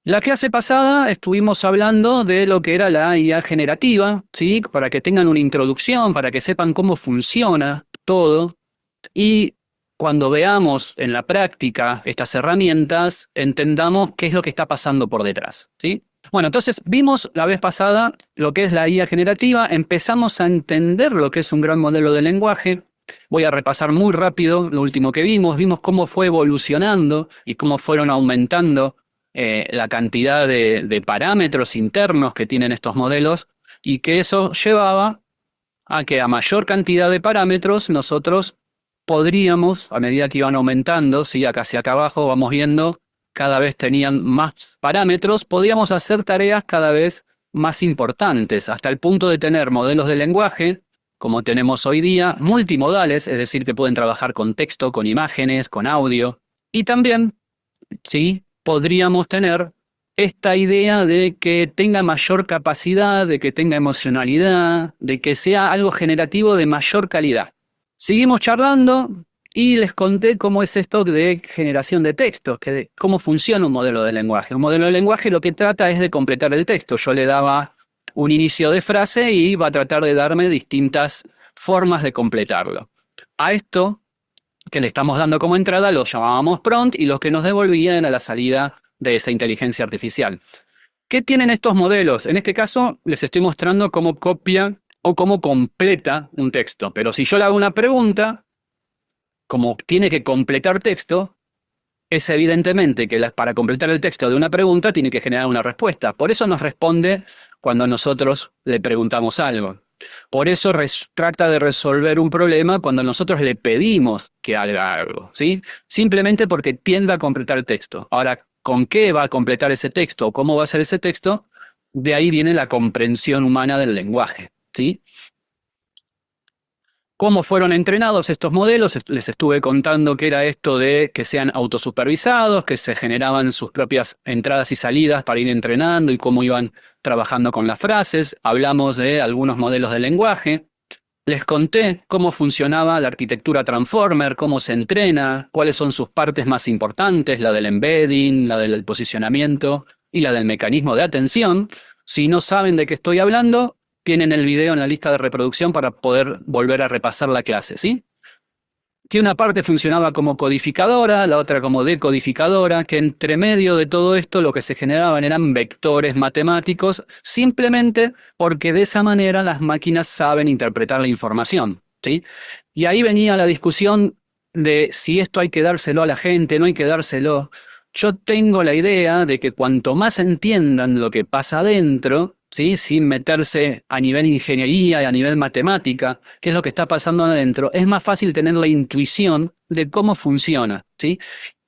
La clase pasada estuvimos hablando de lo que era la IA generativa, ¿sí? Para que tengan una introducción, para que sepan cómo funciona todo. Y cuando veamos en la práctica estas herramientas, entendamos qué es lo que está pasando por detrás, ¿sí? Bueno, entonces vimos la vez pasada lo que es la IA generativa, empezamos a entender lo que es un gran modelo de lenguaje. Voy a repasar muy rápido lo último que vimos cómo fue evolucionando y cómo fueron aumentando la cantidad de parámetros internos que tienen estos modelos y que eso llevaba a que a mayor cantidad de parámetros nosotros podríamos, a medida que iban aumentando, ¿sí? Acá hacia acá abajo vamos viendo, cada vez tenían más parámetros, podíamos hacer tareas cada vez más importantes, hasta el punto de tener modelos de lenguaje, como tenemos hoy día, multimodales, es decir, que pueden trabajar con texto, con imágenes, con audio, y también, ¿sí? Podríamos tener esta idea de que tenga mayor capacidad, de que tenga emocionalidad, de que sea algo generativo de mayor calidad. Seguimos charlando y les conté cómo es esto de generación de textos, cómo funciona un modelo de lenguaje. Un modelo de lenguaje lo que trata es de completar el texto. Yo le daba un inicio de frase y va a tratar de darme distintas formas de completarlo. A esto que le estamos dando como entrada lo llamábamos prompt y los que nos devolvían a la salida de esa inteligencia artificial. ¿Qué tienen estos modelos? En este caso les estoy mostrando cómo copia o cómo completa un texto. Pero si yo le hago una pregunta, como tiene que completar texto, es evidentemente que para completar el texto de una pregunta tiene que generar una respuesta. Por eso nos responde cuando nosotros le preguntamos algo. Por eso trata de resolver un problema cuando nosotros le pedimos que haga algo, ¿sí? Simplemente porque tiende a completar el texto. Ahora, ¿con qué va a completar ese texto o cómo va a ser ese texto? De ahí viene la comprensión humana del lenguaje, ¿sí? ¿Cómo fueron entrenados estos modelos? Les estuve contando que era esto de que sean autosupervisados, que se generaban sus propias entradas y salidas para ir entrenando y cómo iban trabajando con las frases. Hablamos de algunos modelos de lenguaje. Les conté cómo funcionaba la arquitectura Transformer, cómo se entrena, cuáles son sus partes más importantes, la del embedding, la del posicionamiento y la del mecanismo de atención. Si no saben de qué estoy hablando, tienen el video en la lista de reproducción para poder volver a repasar la clase, ¿sí? Que una parte funcionaba como codificadora, la otra como decodificadora, que entre medio de todo esto lo que se generaban eran vectores matemáticos, simplemente porque de esa manera las máquinas saben interpretar la información, ¿sí? Y ahí venía la discusión de si esto hay que dárselo a la gente, no hay que dárselo. Yo tengo la idea de que cuanto más entiendan lo que pasa adentro, ¿sí? Sin meterse a nivel ingeniería y a nivel matemática, qué es lo que está pasando adentro, es más fácil tener la intuición de cómo funciona, ¿sí?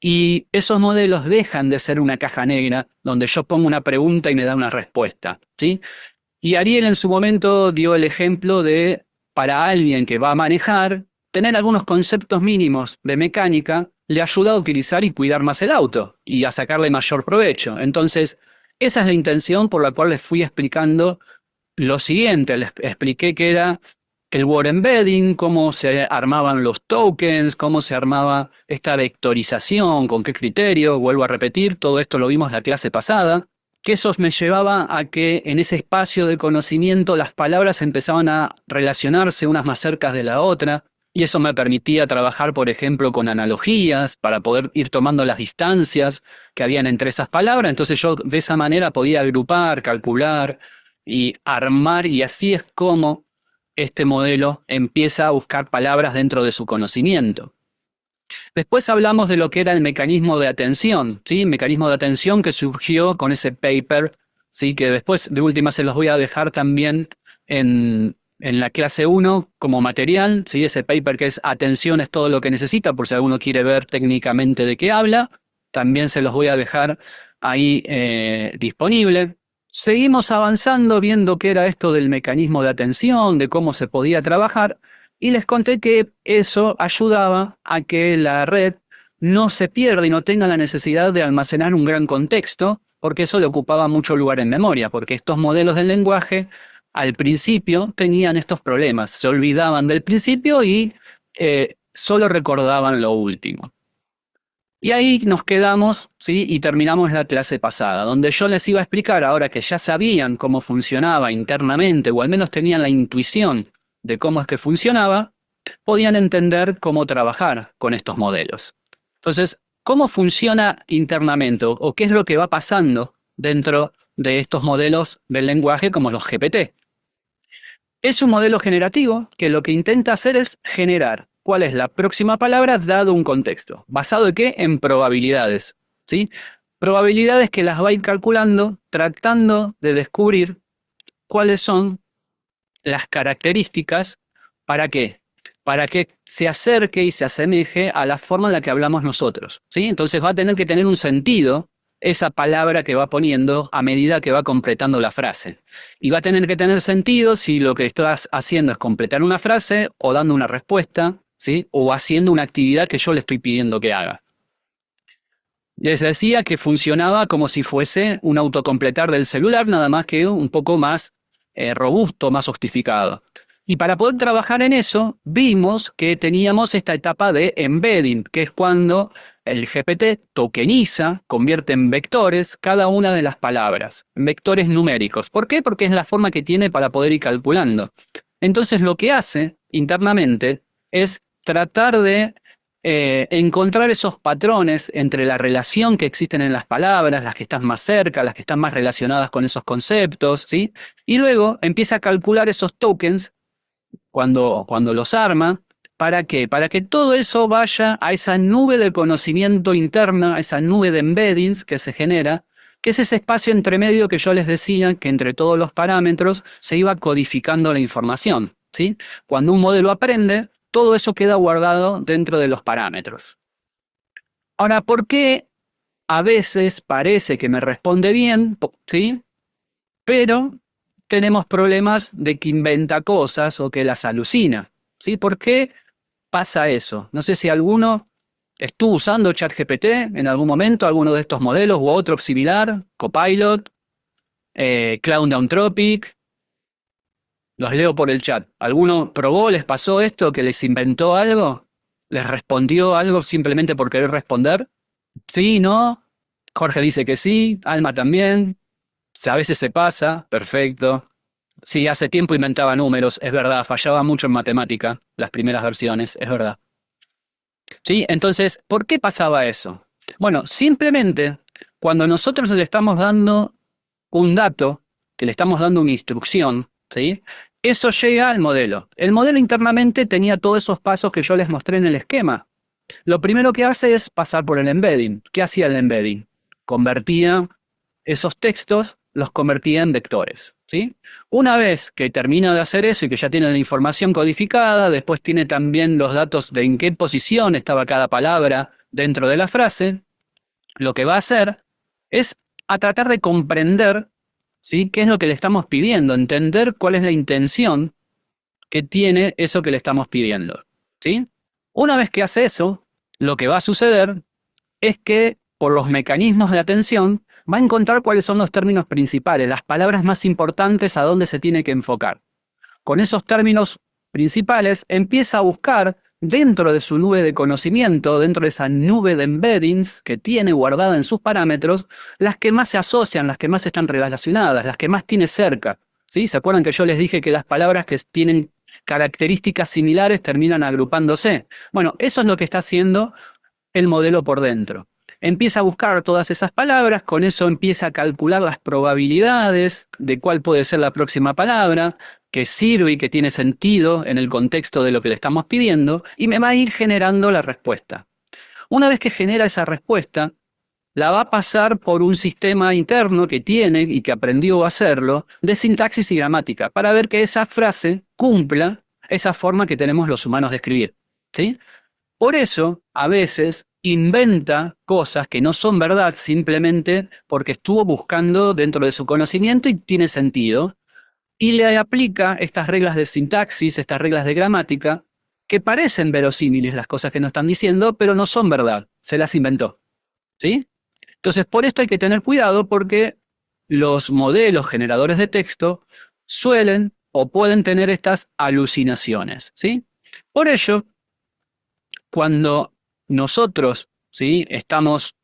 Y esos modelos dejan de ser una caja negra donde yo pongo una pregunta y me da una respuesta, ¿sí? Y Ariel en su momento dio el ejemplo de, para alguien que va a manejar, tener algunos conceptos mínimos de mecánica le ayuda a utilizar y cuidar más el auto y a sacarle mayor provecho. Entonces, esa es la intención por la cual les fui explicando lo siguiente. Les expliqué que era el word embedding, cómo se armaban los tokens, cómo se armaba esta vectorización, con qué criterio. Vuelvo a repetir, todo esto lo vimos la clase pasada. Que eso me llevaba a que en ese espacio de conocimiento las palabras empezaban a relacionarse unas más cerca de la otra. Y eso me permitía trabajar, por ejemplo, con analogías para poder ir tomando las distancias que habían entre esas palabras. Entonces yo de esa manera podía agrupar, calcular y armar, y así es como este modelo empieza a buscar palabras dentro de su conocimiento. Después hablamos de lo que era el mecanismo de atención, ¿sí? El mecanismo de atención que surgió con ese paper, ¿sí? Que después de última se los voy a dejar también en la clase 1 como material, ¿sí? Ese paper que es Atención es todo lo que necesita, por si alguno quiere ver técnicamente de qué habla, también se los voy a dejar ahí disponible. Seguimos avanzando viendo qué era esto del mecanismo de atención, de cómo se podía trabajar, y les conté que eso ayudaba a que la red no se pierda y no tenga la necesidad de almacenar un gran contexto, porque eso le ocupaba mucho lugar en memoria, porque estos modelos del lenguaje al principio tenían estos problemas, se olvidaban del principio y solo recordaban lo último. Y ahí nos quedamos, ¿sí? Y terminamos la clase pasada, donde yo les iba a explicar, ahora que ya sabían cómo funcionaba internamente, o al menos tenían la intuición de cómo es que funcionaba, podían entender cómo trabajar con estos modelos. Entonces, ¿cómo funciona internamente o qué es lo que va pasando dentro de estos modelos del lenguaje como los GPT? Es un modelo generativo que lo que intenta hacer es generar cuál es la próxima palabra dado un contexto. ¿Basado en qué? En probabilidades. ¿Sí? Probabilidades que las va a ir calculando tratando de descubrir cuáles son las características. ¿Para qué? Para que se acerque y se asemeje a la forma en la que hablamos nosotros. ¿Sí? Entonces va a tener que tener un sentido esa palabra que va poniendo a medida que va completando la frase. Y va a tener que tener sentido si lo que estás haciendo es completar una frase o dando una respuesta, ¿sí? O haciendo una actividad que yo le estoy pidiendo que haga. Les decía que funcionaba como si fuese un autocompletar del celular, nada más que un poco más robusto, más sofisticado. Y para poder trabajar en eso, vimos que teníamos esta etapa de embedding, que es cuando el GPT tokeniza, convierte en vectores cada una de las palabras, en vectores numéricos. ¿Por qué? Porque es la forma que tiene para poder ir calculando. Entonces lo que hace internamente es tratar de encontrar esos patrones entre la relación que existen en las palabras, las que están más cerca, las que están más relacionadas con esos conceptos, ¿sí? Y luego empieza a calcular esos tokens cuando los arma. ¿Para qué? Para que todo eso vaya a esa nube de conocimiento interna, a esa nube de embeddings que se genera, que es ese espacio entre medio que yo les decía, que entre todos los parámetros se iba codificando la información, ¿sí? Cuando un modelo aprende, todo eso queda guardado dentro de los parámetros. Ahora, ¿por qué a veces parece que me responde bien, ¿sí? Pero tenemos problemas de que inventa cosas o que las alucina, ¿sí? ¿Por qué pasa eso? No sé si alguno estuvo usando ChatGPT en algún momento, alguno de estos modelos u otro similar, Copilot, Cloud Anthropic. Los leo por el chat. ¿Alguno probó, les pasó esto, que les inventó algo? ¿Les respondió algo simplemente por querer responder? Sí, ¿no? Jorge dice que sí, Alma también. A veces se pasa, perfecto. Sí, hace tiempo inventaba números, es verdad, fallaba mucho en matemática, las primeras versiones, es verdad. Sí, entonces, ¿por qué pasaba eso? Bueno, simplemente cuando nosotros le estamos dando un dato, que le estamos dando una instrucción, ¿sí? Eso llega al modelo. El modelo internamente tenía todos esos pasos que yo les mostré en el esquema. Lo primero que hace es pasar por el embedding. ¿Qué hacía el embedding? Convertía esos textos, los convertía en vectores, ¿sí? Una vez que termina de hacer eso y que ya tiene la información codificada, después tiene también los datos de en qué posición estaba cada palabra dentro de la frase, lo que va a hacer es a tratar de comprender, ¿sí? Qué es lo que le estamos pidiendo, entender cuál es la intención que tiene eso que le estamos pidiendo, ¿sí? Una vez que hace eso, lo que va a suceder es que por los mecanismos de atención va a encontrar cuáles son los términos principales, las palabras más importantes a dónde se tiene que enfocar. Con esos términos principales empieza a buscar dentro de su nube de conocimiento, dentro de esa nube de embeddings que tiene guardada en sus parámetros, las que más se asocian, las que más están relacionadas, las que más tiene cerca. ¿Sí? ¿Se acuerdan que yo les dije que las palabras que tienen características similares terminan agrupándose? Bueno, eso es lo que está haciendo el modelo por dentro. Empieza a buscar todas esas palabras, con eso empieza a calcular las probabilidades de cuál puede ser la próxima palabra, que sirve y que tiene sentido en el contexto de lo que le estamos pidiendo, y me va a ir generando la respuesta. Una vez que genera esa respuesta, la va a pasar por un sistema interno que tiene y que aprendió a hacerlo, de sintaxis y gramática, para ver que esa frase cumpla esa forma que tenemos los humanos de escribir, ¿sí? Por eso, a veces, inventa cosas que no son verdad simplemente porque estuvo buscando dentro de su conocimiento y tiene sentido, y le aplica estas reglas de sintaxis, estas reglas de gramática, que parecen verosímiles las cosas que nos están diciendo, pero no son verdad, se las inventó. ¿Sí? Entonces, por esto hay que tener cuidado porque los modelos generadores de texto suelen o pueden tener estas alucinaciones. ¿Sí? Por ello, cuando nosotros ¿sí? Estamos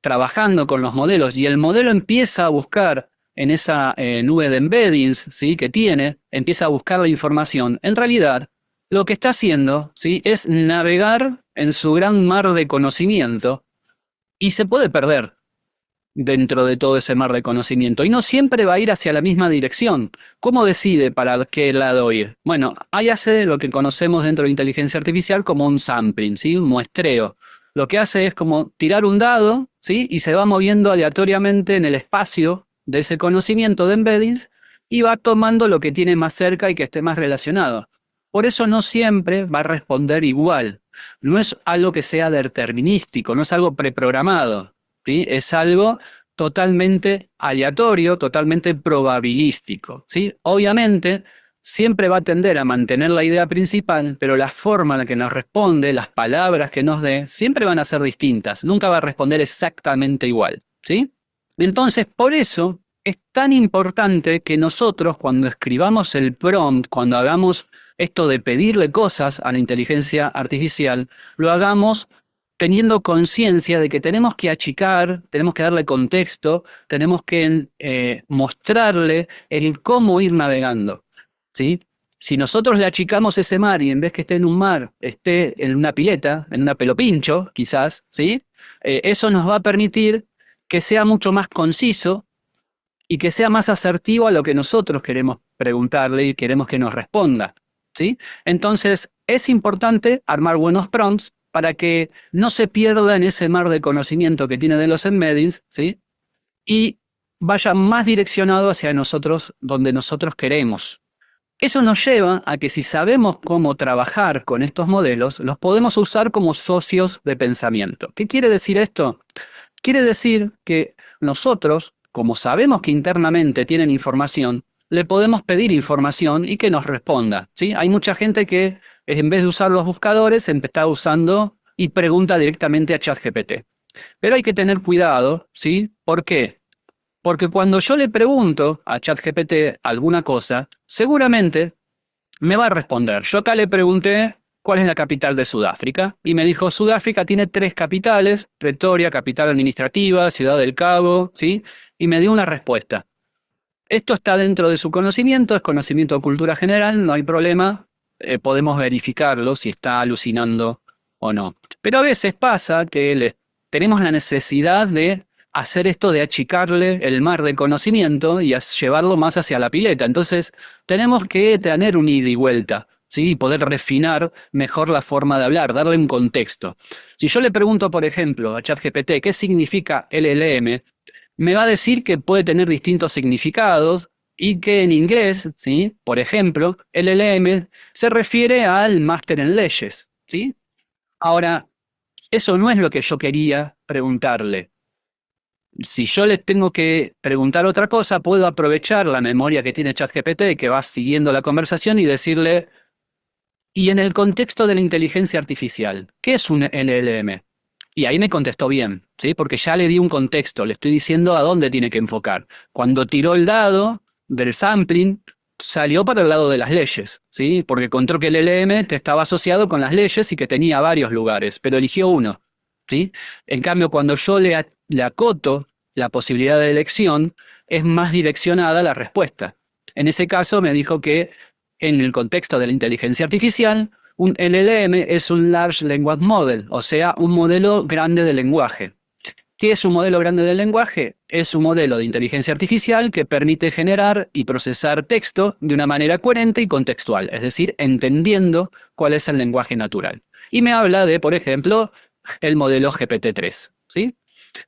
trabajando con los modelos y el modelo empieza a buscar en esa nube de embeddings, ¿sí? que tiene, empieza a buscar la información. En realidad, lo que está haciendo, ¿sí? es navegar en su gran mar de conocimiento y se puede perder dentro de todo ese mar de conocimiento y no siempre va a ir hacia la misma dirección. ¿Cómo decide para qué lado ir? Bueno, ahí hace lo que conocemos dentro de inteligencia artificial como un sampling, ¿sí? Un muestreo. Lo que hace es como tirar un dado, ¿sí? Y se va moviendo aleatoriamente en el espacio de ese conocimiento de embeddings y va tomando lo que tiene más cerca y que esté más relacionado. Por eso no siempre va a responder igual. No es algo que sea determinístico, no es algo preprogramado, ¿sí? Es algo totalmente aleatorio, totalmente probabilístico, ¿sí? Obviamente, siempre va a tender a mantener la idea principal, pero la forma en la que nos responde, las palabras que nos dé, siempre van a ser distintas. Nunca va a responder exactamente igual, ¿sí? Entonces, por eso es tan importante que nosotros, cuando escribamos el prompt, cuando hagamos esto de pedirle cosas a la inteligencia artificial, lo hagamos teniendo conciencia de que tenemos que achicar, tenemos que darle contexto, tenemos que mostrarle el cómo ir navegando, ¿sí? Si nosotros le achicamos ese mar y en vez que esté en un mar, esté en una pileta, en una pelopincho, quizás, ¿sí? Eso nos va a permitir que sea mucho más conciso y que sea más asertivo a lo que nosotros queremos preguntarle y queremos que nos responda, ¿sí? Entonces, es importante armar buenos prompts para que no se pierda en ese mar de conocimiento que tiene de los embeddings, ¿sí? Y vaya más direccionado hacia nosotros, donde nosotros queremos. Eso nos lleva a que si sabemos cómo trabajar con estos modelos, los podemos usar como socios de pensamiento. ¿Qué quiere decir esto? Quiere decir que nosotros, como sabemos que internamente tienen información, le podemos pedir información y que nos responda, ¿sí? Hay mucha gente que en vez de usar los buscadores, está usando y pregunta directamente a ChatGPT. Pero hay que tener cuidado, ¿sí? ¿Por qué? Porque cuando yo le pregunto a ChatGPT alguna cosa, seguramente me va a responder. Yo acá le pregunté cuál es la capital de Sudáfrica y me dijo, Sudáfrica tiene 3 capitales, Pretoria, capital administrativa, Ciudad del Cabo, ¿sí? Y me dio una respuesta. Esto está dentro de su conocimiento, es conocimiento de cultura general, no hay problema, podemos verificarlo si está alucinando o no. Pero a veces pasa que tenemos la necesidad de hacer esto de achicarle el mar de conocimiento y llevarlo más hacia la pileta. Entonces, tenemos que tener un ida y vuelta, ¿sí? Y poder refinar mejor la forma de hablar, darle un contexto. Si yo le pregunto, por ejemplo, a ChatGPT qué significa LLM, me va a decir que puede tener distintos significados y que en inglés, ¿sí? Por ejemplo, LLM se refiere al máster en leyes, ¿sí? Ahora, eso no es lo que yo quería preguntarle. Si yo le tengo que preguntar otra cosa, puedo aprovechar la memoria que tiene ChatGPT, que va siguiendo la conversación, y decirle, y en el contexto de la inteligencia artificial, ¿qué es un LLM? Y ahí me contestó bien, ¿sí? Porque ya le di un contexto, le estoy diciendo a dónde tiene que enfocar. Cuando tiró el dado del sampling, salió para el lado de las leyes, ¿sí? Porque encontró que el LLM estaba asociado con las leyes y que tenía varios lugares, pero eligió uno, ¿sí? En cambio, cuando yo le acoto la posibilidad de elección, es más direccionada la respuesta. En ese caso me dijo que en el contexto de la inteligencia artificial, un LLM es un Large Language Model, o sea, un modelo grande de lenguaje. ¿Qué es un modelo grande de lenguaje? Es un modelo de inteligencia artificial que permite generar y procesar texto de una manera coherente y contextual, es decir, entendiendo cuál es el lenguaje natural. Y me habla de, por ejemplo, el modelo GPT-3, ¿sí?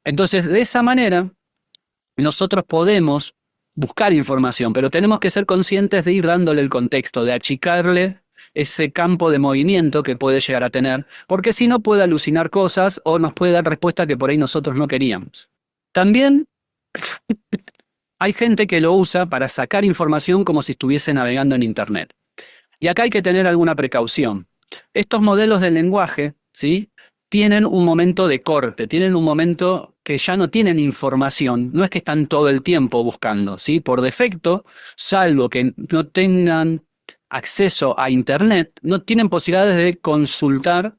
Entonces, de esa manera, nosotros podemos buscar información, pero tenemos que ser conscientes de ir dándole el contexto, de achicarle ese campo de movimiento que puede llegar a tener, porque si no puede alucinar cosas o nos puede dar respuesta que por ahí nosotros no queríamos. También hay gente que lo usa para sacar información como si estuviese navegando en Internet. Y acá hay que tener alguna precaución. Estos modelos de lenguaje, ¿sí? Tienen un momento de corte, tienen un momento que ya no tienen información, no es que están todo el tiempo buscando, ¿sí? Por defecto, salvo que no tengan acceso a Internet, no tienen posibilidades de consultar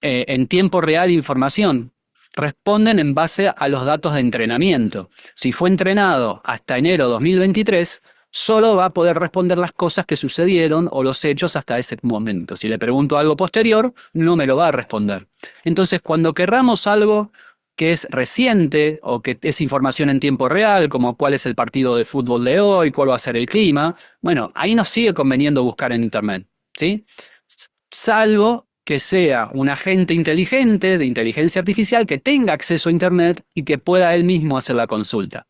en tiempo real información. Responden en base a los datos de entrenamiento. Si fue entrenado hasta enero 2023, solo va a poder responder las cosas que sucedieron o los hechos hasta ese momento. Si le pregunto algo posterior, no me lo va a responder. Entonces, cuando querramos algo que es reciente o que es información en tiempo real, como cuál es el partido de fútbol de hoy, cuál va a ser el clima, bueno, ahí nos sigue conveniendo buscar en Internet, ¿sí? Salvo que sea un agente inteligente de inteligencia artificial que tenga acceso a Internet y que pueda él mismo hacer la consulta.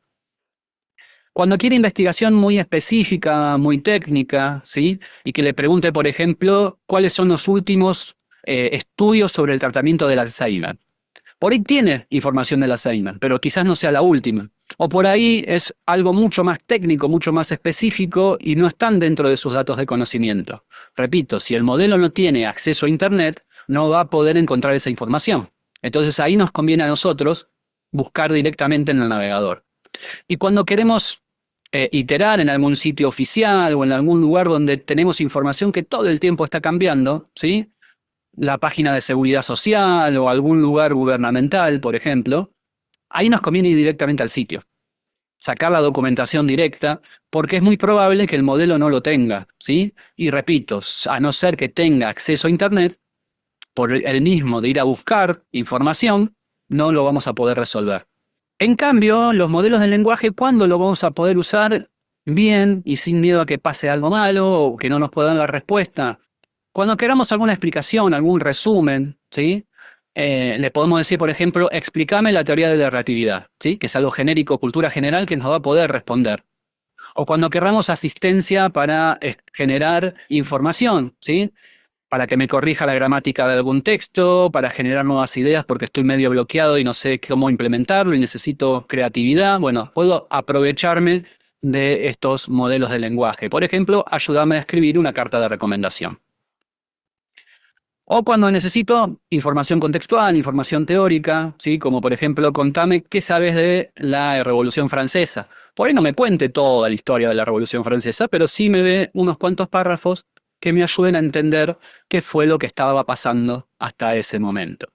Cuando quiere investigación muy específica, muy técnica, ¿sí? Y que le pregunte, por ejemplo, cuáles son los últimos estudios sobre el tratamiento del Alzheimer. Por ahí tiene información del Alzheimer, pero quizás no sea la última. O por ahí es algo mucho más técnico, mucho más específico y no están dentro de sus datos de conocimiento. Repito, si el modelo no tiene acceso a Internet, no va a poder encontrar esa información. Entonces ahí nos conviene a nosotros buscar directamente en el navegador. Y cuando queremos iterar en algún sitio oficial o en algún lugar donde tenemos información que todo el tiempo está cambiando, ¿sí? La página de seguridad social o algún lugar gubernamental, por ejemplo, ahí nos conviene ir directamente al sitio. Sacar la documentación directa, porque es muy probable que el modelo no lo tenga, ¿sí? Y repito, a no ser que tenga acceso a Internet, por el mismo de ir a buscar información, no lo vamos a poder resolver. En cambio, los modelos de lenguaje, ¿cuándo lo vamos a poder usar bien y sin miedo a que pase algo malo o que no nos puedan dar respuesta? Cuando queramos alguna explicación, algún resumen, ¿sí? Le podemos decir, por ejemplo, explícame la teoría de la relatividad, ¿sí? Que es algo genérico, cultura general, que nos va a poder responder. O cuando queramos asistencia para generar información, ¿sí? Para que me corrija la gramática de algún texto, para generar nuevas ideas porque estoy medio bloqueado y no sé cómo implementarlo y necesito creatividad. Bueno, puedo aprovecharme de estos modelos de lenguaje. Por ejemplo, ayudarme a escribir una carta de recomendación. O cuando necesito información contextual, información teórica, ¿sí? Como por ejemplo, contame qué sabes de la Revolución Francesa. Por ahí no me cuente toda la historia de la Revolución Francesa, pero sí me dé unos cuantos párrafos que me ayuden a entender qué fue lo que estaba pasando hasta ese momento.